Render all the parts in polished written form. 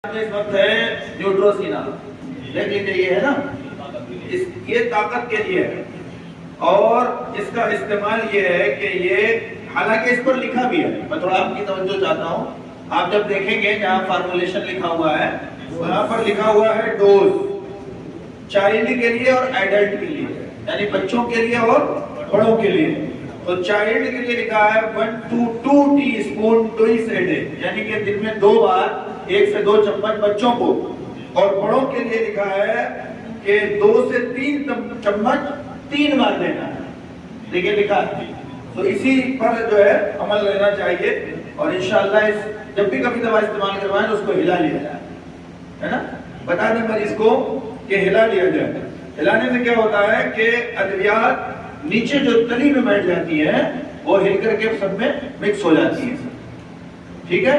اس وقت ہے نیوٹروسینا، دیکھ لیجیے یہ ہے نا، یہ طاقت کے لیے ہے اور اس کا استعمال یہ ہے کہ یہ حالانکہ اس پر لکھا بھی ہے، میں تھوڑا آپ کی توجہ چاہتا ہوں، آپ جب دیکھیں گے جہاں فارمولیشن لکھا ہوا ہے وہاں پر لکھا ہوا ہے ڈوز چائلڈ کے لیے اور ایڈلٹ کے لیے، یعنی بچوں کے لیے اور بڑوں کے لیے۔ تو چائلڈ کے لیے لکھا ہے 1 to 2 T spoon ٹوئس a day, یعنی کہ دن میں 2 بار 1 سے 2 چمچ بچوں کو، اور بڑوں کے لیے لکھا ہے کہ 2 سے 3 چمچ 3 بار دینا ہے، دیکھیں لکھا ہے۔ تو اسی پر جو ہے عمل لینا چاہیے اور انشاءاللہ جب بھی کبھی دوا استعمال کروائیں تو اس کو ہلا لیا جائے، ہے نا، بتا دیں مریض کو کہ ہلا لیا جائے۔ ہلانے سے کیا ہوتا ہے کہ ادویات نیچے جو تلی میں بیٹھ جاتی ہے وہ ہل کر کے سب میں مکس ہو جاتی ہے، ٹھیک ہے۔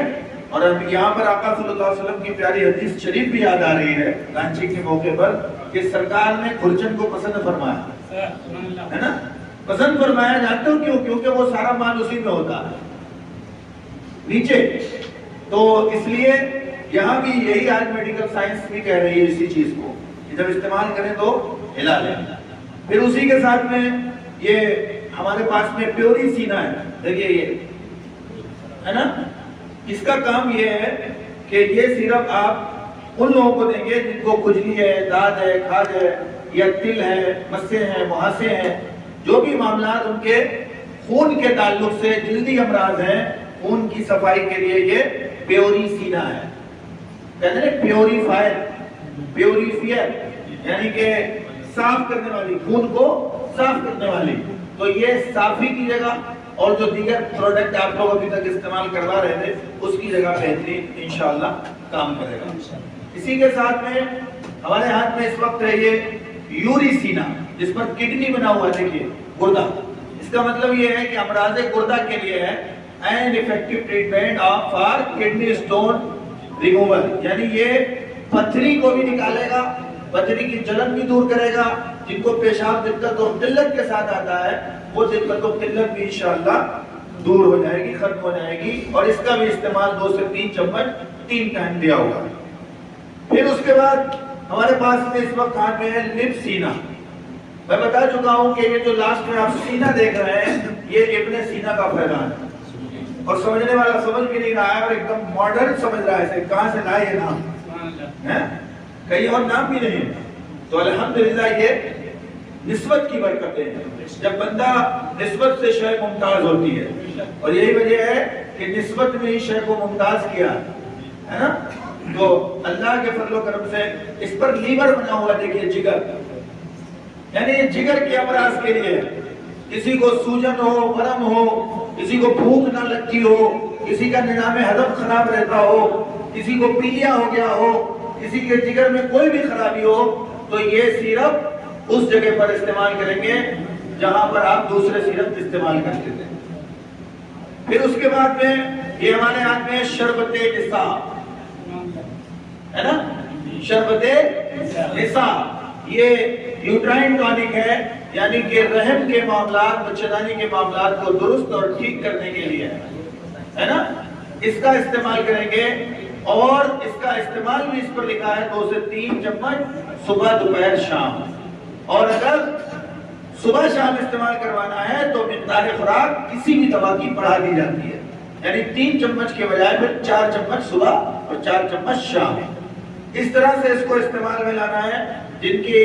اور اب یہاں پر آقا صلی اللہ علیہ وسلم کی پیاری حدیث شریف بھی یاد آ رہی ہے لانچنگ کے موقع پر کہ سرکار نے کھرچن کو پسند فرمایا، ہے نا، پسند فرمایا، جانتے ہو کیوں؟ کیونکہ وہ سارا مال اسی میں ہوتا ہے نیچے، تو اس لیے یہاں بھی یہی آج میڈیکل سائنس بھی کہہ رہی ہے اسی چیز کو کہ جب استعمال کریں تو ہلا لیں۔ پھر اسی کے ساتھ میں یہ ہمارے پاس میں پیوری سینا ہے، دیکھیے یہ ہے نا، اس کا کام یہ ہے کہ یہ صرف آپ ان لوگوں کو دیں گے جن کو کھجلی ہے، داد ہے، کھاج ہے یا تل ہے، مسے ہیں، مہاسے ہیں، جو بھی معاملات ان کے خون کے تعلق سے جلدی امراض ہیں، خون کی صفائی کے لیے یہ پیوری سینا ہے، کہتے ہیں پیوریفائر، پیوریفائر یعنی کہ صاف کرنے والی، خون کو صاف کرنے والی۔ تو یہ صافی کی جگہ اور جو دیگر پروڈکٹ آپ لوگ ابھی تک استعمال کروا رہے تھے اس کی جگہ بہترین انشاءاللہ کام کرے گا۔ اسی کے ساتھ میں ہمارے ہاتھ میں اس وقت ہے یہ یوری سینا، جس پر کڈنی بنا ہوا ہے، دیکھیے گردہ، اس کا مطلب یہ ہے کہ امراض گردہ کے لیے ہے an effective treatment of for kidney stone removal, یعنی یہ پتھری کو بھی نکالے گا، پتھری کی جلن بھی دور کرے گا، جن کو پیشاب دقت اور قلت کے ساتھ آتا ہے وہ دقت و قلت بھی انشاءاللہ دور ہو جائے گی، ختم ہو جائے گی، اور اس کا بھی استعمال 2 سے 3 چمچ 3 ٹائم دیا ہوگا۔ پھر اس کے بعد ہمارے پاس میں اس وقت ہاتھ میں ہے لپ سینا، میں بتا چکا ہوں کہ یہ جو لاسٹ میں آپ سینا دیکھ رہے ہیں یہ ابن سینا کا فیضان ہے، اور سمجھنے والا سمجھ بھی نہیں رہا ہے اور ایک دم ماڈرن سمجھ رہا ہے، کہاں سے لائے یہ نام، کہیں اور نام بھی نہیں ہے۔ تو الحمدللہ یہ نسبت کی برکتیں ہیں، جب بندہ نسبت سے شے ممتاز ہوتی ہے، اور یہی وجہ ہے کہ نسبت میں ہی شے کو ممتاز کیا ہے نا، تو اللہ کے فضل و کرم سے اس پر لیور بنا ہوا، دیکھیے جگر، یعنی یہ جگر کے امراض کے لیے، کسی کو سوجن ہو، ورم ہو، کسی کو بھوک نہ لگتی ہو، کسی کا نظام ہضم خراب رہتا ہو، کسی کو پیلیا ہو گیا ہو، کسی کے جگر میں کوئی بھی خرابی ہو، تو یہ سیرپ اس جگہ پر استعمال کریں گے جہاں پر آپ دوسرے سیرپ استعمال کرتے تھے۔ پھر اس کے بعد میں یہ ہمارے ہاتھ میں شربت نساء ہے نا، شربت نساء یہ یوٹرائن ٹونک ہے، یعنی کہ رحم کے معاملات، بچہ کے معاملات کو درست اور ٹھیک کرنے کے لیے ہے نا، اس کا استعمال کریں گے، اور اس کا استعمال بھی اس پر لکھا ہے 2 سے 3 چمچ صبح، دوپہر، شام، اور اگر صبح شام استعمال کروانا ہے تو مقدار خوراک کسی بھی دوا کی بڑھا دی جاتی ہے، یعنی 3 چمچ کے بجائے پھر 4 چمچ صبح اور 4 چمچ شام، اس طرح سے اس کو استعمال میں لانا ہے۔ جن کے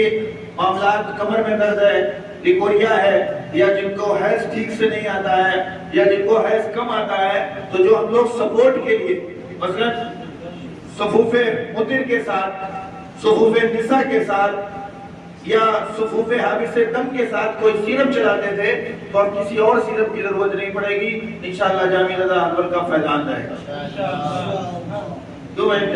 معاملات کمر میں درد ہے، لیکوریا ہے، یا جن کو حیض ٹھیک سے نہیں آتا ہے، یا جن کو حیض کم آتا ہے، تو جو ہم لوگ سپورٹ کے لیے مثلا صفوف مطر کے ساتھ، صفوف نساء کے ساتھ، یا صفوف حابس دم کے ساتھ کوئی سیرپ چلاتے تھے، تو اب کسی اور سیرپ کی ضرورت نہیں پڑے گی، انشاءاللہ جامع رضا انور کا فیضان رہے گا۔ دو بہن